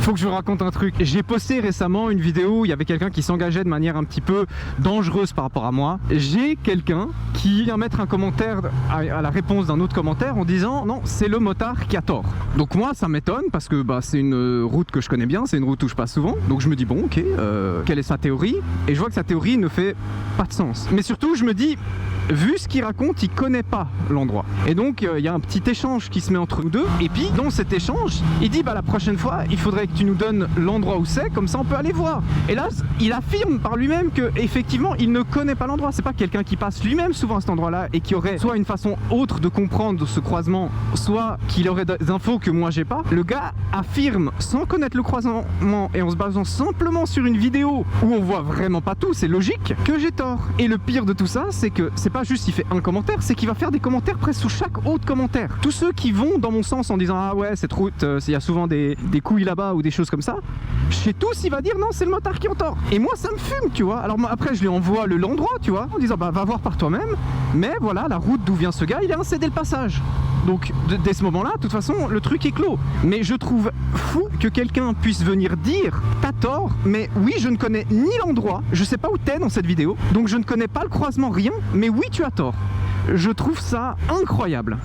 faut que je vous raconte un truc. J'ai posté récemment une vidéo où il y avait quelqu'un qui s'engageait de manière un petit peu dangereuse par rapport à moi. J'ai quelqu'un qui vient mettre un commentaire à la réponse d'un autre commentaire en disant non, c'est le motard qui a tort. Donc moi ça m'étonne parce que c'est une route que je connais bien, c'est une route où je passe souvent. Donc je me dis bon ok, quelle est sa théorie? Et je vois que sa théorie ne fait pas de sens. Mais surtout je me dis, vu ce qu'il raconte, il connaît pas l'endroit. Et donc il y a un petit échange qui se met entre nous deux. Et puis dans cet échange, il dit la prochaine fois, il faudrait que tu nous donnes l'endroit où c'est, comme ça on peut aller voir. Et là, il affirme par lui-même que effectivement, il ne connaît pas l'endroit. C'est pas quelqu'un qui passe lui-même souvent à cet endroit-là et qui aurait soit une façon autre de comprendre ce croisement, soit qu'il aurait des infos que moi j'ai pas. Le gars affirme sans connaître le croisement et en se basant simplement sur une vidéo où on voit vraiment pas tout, c'est logique, que j'ai tort. Et le pire de tout ça, c'est que c'est pas juste il fait un commentaire, c'est qu'il va faire des commentaires presque sous chaque autre commentaire. Tous ceux qui vont dans mon sens en disant ah ouais cette route, il y a souvent des couilles là-bas ou des choses comme ça, chez tous il va dire non c'est le motard qui a tort. Et moi ça me fume, tu vois. Alors moi, après je lui envoie l'endroit, tu vois, en disant va voir par toi-même. Mais voilà, la route d'où vient ce gars, il a cédé le passage. Donc dès ce moment-là, de toute façon, le truc est clos. Mais je trouve fou que quelqu'un puisse venir dire t'as tort, mais oui, je ne connais ni l'endroit, je sais pas où t'es dans cette vidéo, donc je ne connais pas le croisement, rien, mais oui, tu as tort. Je trouve ça incroyable.